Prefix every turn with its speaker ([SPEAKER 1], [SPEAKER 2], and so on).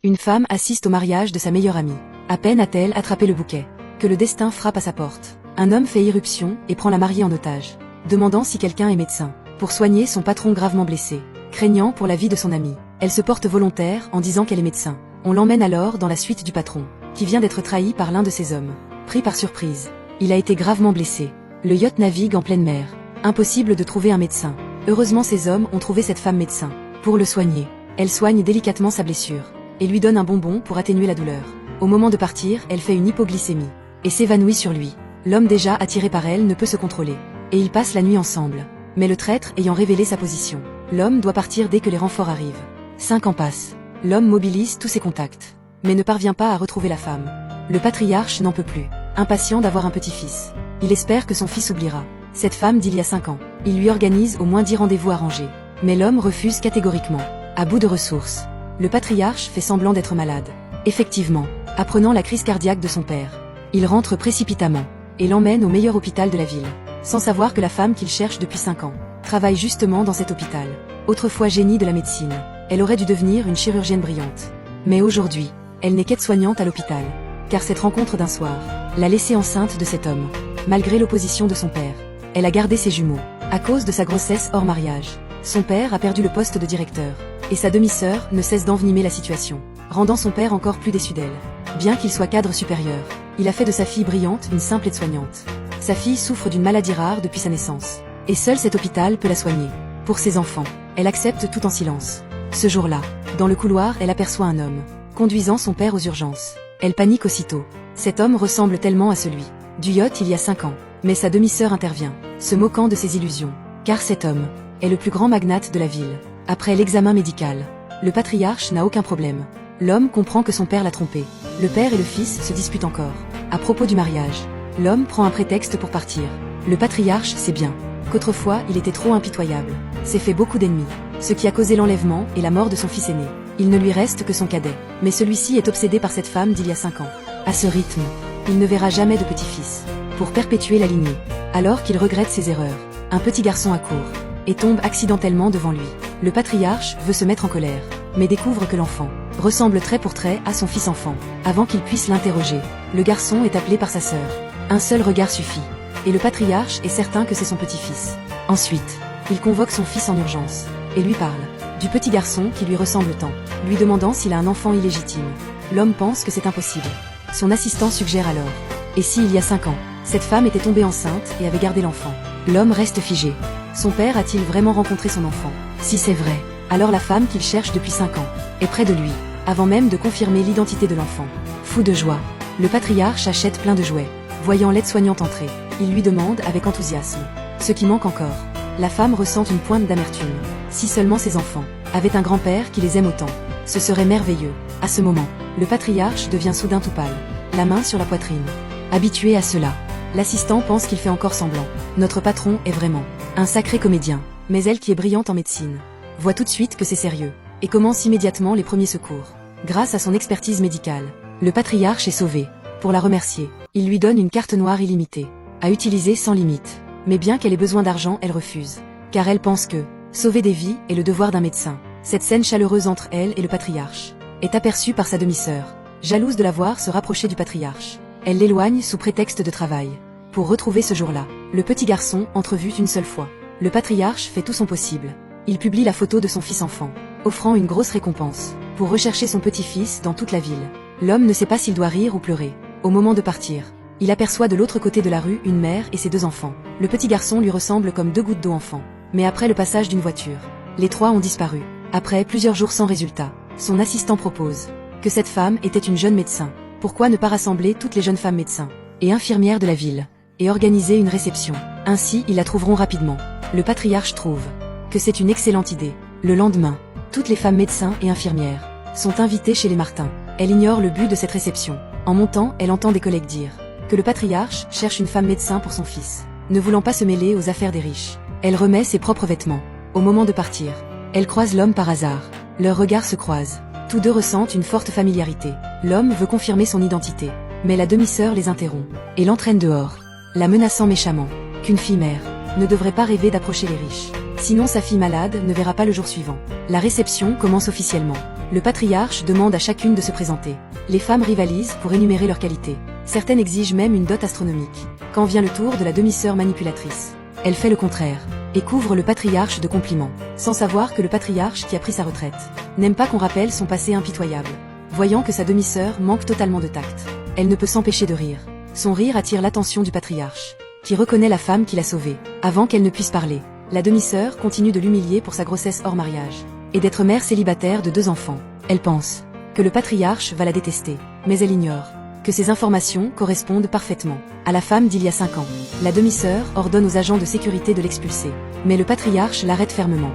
[SPEAKER 1] Une femme assiste au mariage de sa meilleure amie. À peine a-t-elle attrapé le bouquet que le destin frappe à sa porte. Un homme fait irruption et prend la mariée en otage, demandant si quelqu'un est médecin pour soigner son patron gravement blessé. Craignant pour la vie de son amie, elle se porte volontaire en disant qu'elle est médecin. On l'emmène alors dans la suite du patron, qui vient d'être trahi par l'un de ses hommes. Pris par surprise, il a été gravement blessé. Le yacht navigue en pleine mer. Impossible de trouver un médecin. Heureusement ces hommes ont trouvé cette femme médecin. Pour le soigner, elle soigne délicatement sa blessure et lui donne un bonbon pour atténuer la douleur. Au moment de partir, elle fait une hypoglycémie et s'évanouit sur lui. L'homme déjà attiré par elle ne peut se contrôler et ils passent la nuit ensemble. Mais le traître ayant révélé sa position, l'homme doit partir dès que les renforts arrivent. 5 ans passent. L'homme mobilise tous ses contacts, mais ne parvient pas à retrouver la femme. Le patriarche n'en peut plus, impatient d'avoir un petit-fils. Il espère que son fils oubliera cette femme d'il y a 5 ans. Il lui organise au moins 10 rendez-vous arrangés. Mais l'homme refuse catégoriquement. À bout de ressources, le patriarche fait semblant d'être malade. Effectivement, apprenant la crise cardiaque de son père, il rentre précipitamment et l'emmène au meilleur hôpital de la ville, sans savoir que la femme qu'il cherche depuis 5 ans travaille justement dans cet hôpital. Autrefois génie de la médecine, elle aurait dû devenir une chirurgienne brillante. Mais aujourd'hui, elle n'est qu'aide-soignante à l'hôpital, car cette rencontre d'un soir l'a laissée enceinte de cet homme. Malgré l'opposition de son père, elle a gardé ses jumeaux, à cause de sa grossesse hors mariage. Son père a perdu le poste de directeur, et sa demi-sœur ne cesse d'envenimer la situation, rendant son père encore plus déçu d'elle. Bien qu'il soit cadre supérieur, il a fait de sa fille brillante une simple aide-soignante. Sa fille souffre d'une maladie rare depuis sa naissance, et seul cet hôpital peut la soigner. Pour ses enfants, elle accepte tout en silence. Ce jour-là, dans le couloir, elle aperçoit un homme conduisant son père aux urgences. Elle panique aussitôt. Cet homme ressemble tellement à celui du yacht il y a 5 ans. Mais sa demi-sœur intervient, se moquant de ses illusions. Car cet homme est le plus grand magnate de la ville. Après l'examen médical, le patriarche n'a aucun problème. L'homme comprend que son père l'a trompé. Le père et le fils se disputent encore. À propos du mariage, l'homme prend un prétexte pour partir. Le patriarche sait bien qu'autrefois il était trop impitoyable, s'est fait beaucoup d'ennemis, ce qui a causé l'enlèvement et la mort de son fils aîné. Il ne lui reste que son cadet, mais celui-ci est obsédé par cette femme d'il y a 5 ans. À ce rythme, il ne verra jamais de petit-fils. Pour perpétuer la lignée, alors qu'il regrette ses erreurs, un petit garçon accourt et tombe accidentellement devant lui. Le patriarche veut se mettre en colère, mais découvre que l'enfant ressemble trait pour trait à son fils enfant. Avant qu'il puisse l'interroger, le garçon est appelé par sa sœur. Un seul regard suffit, et le patriarche est certain que c'est son petit-fils. Ensuite, il convoque son fils en urgence, et lui parle du petit garçon qui lui ressemble tant, lui demandant s'il a un enfant illégitime. L'homme pense que c'est impossible. Son assistant suggère alors: et si il y a 5 ans, cette femme était tombée enceinte et avait gardé l'enfant? L'homme reste figé. Son père a-t-il vraiment rencontré son enfant? Si c'est vrai, alors la femme qu'il cherche depuis 5 ans est près de lui, avant même de confirmer l'identité de l'enfant. Fou de joie, le patriarche achète plein de jouets. Voyant l'aide-soignante entrer, il lui demande avec enthousiasme ce qui manque encore. La femme ressent une pointe d'amertume. Si seulement ses enfants avaient un grand-père qui les aime autant, ce serait merveilleux. À ce moment, le patriarche devient soudain tout pâle, la main sur la poitrine. Habitué à cela, l'assistant pense qu'il fait encore semblant. Notre patron est vraiment un sacré comédien, mais elle qui est brillante en médecine voit tout de suite que c'est sérieux, et commence immédiatement les premiers secours. Grâce à son expertise médicale, le patriarche est sauvé. Pour la remercier, il lui donne une carte noire illimitée, à utiliser sans limite. Mais bien qu'elle ait besoin d'argent, elle refuse, car elle pense que sauver des vies est le devoir d'un médecin. Cette scène chaleureuse entre elle et le patriarche est aperçue par sa demi-sœur, jalouse de la voir se rapprocher du patriarche. Elle l'éloigne sous prétexte de travail. Pour retrouver ce jour-là, le petit garçon entrevu une seule fois. Le patriarche fait tout son possible. Il publie la photo de son fils enfant, offrant une grosse récompense pour rechercher son petit-fils dans toute la ville. L'homme ne sait pas s'il doit rire ou pleurer. Au moment de partir, il aperçoit de l'autre côté de la rue une mère et ses 2 enfants. Le petit garçon lui ressemble comme 2 gouttes d'eau enfant. Mais après le passage d'une voiture, les 3 ont disparu. Après plusieurs jours sans résultat, son assistant propose que cette femme était une jeune médecin. Pourquoi ne pas rassembler toutes les jeunes femmes médecins et infirmières de la ville et organiser une réception? Ainsi, ils la trouveront rapidement. Le patriarche trouve que c'est une excellente idée. Le lendemain, toutes les femmes médecins et infirmières sont invitées chez les Martin. Elle ignore le but de cette réception. En montant, elle entend des collègues dire que le patriarche cherche une femme médecin pour son fils. Ne voulant pas se mêler aux affaires des riches, elle remet ses propres vêtements. Au moment de partir, elle croise l'homme par hasard. Leurs regards se croisent. Tous deux ressentent une forte familiarité. L'homme veut confirmer son identité, mais la demi-sœur les interrompt et l'entraîne dehors, la menaçant méchamment qu'une fille mère ne devrait pas rêver d'approcher les riches. Sinon sa fille malade ne verra pas le jour suivant. La réception commence officiellement. Le patriarche demande à chacune de se présenter. Les femmes rivalisent pour énumérer leurs qualités. Certaines exigent même une dot astronomique. Quand vient le tour de la demi-sœur manipulatrice, elle fait le contraire et couvre le patriarche de compliments, sans savoir que le patriarche qui a pris sa retraite n'aime pas qu'on rappelle son passé impitoyable. Voyant que sa demi-sœur manque totalement de tact, elle ne peut s'empêcher de rire. Son rire attire l'attention du patriarche, qui reconnaît la femme qui l'a sauvée, avant qu'elle ne puisse parler. La demi-sœur continue de l'humilier pour sa grossesse hors mariage, et d'être mère célibataire de 2 enfants. Elle pense que le patriarche va la détester, mais elle ignore que ces informations correspondent parfaitement à la femme d'il y a 5 ans. La demi-sœur ordonne aux agents de sécurité de l'expulser, mais le patriarche l'arrête fermement.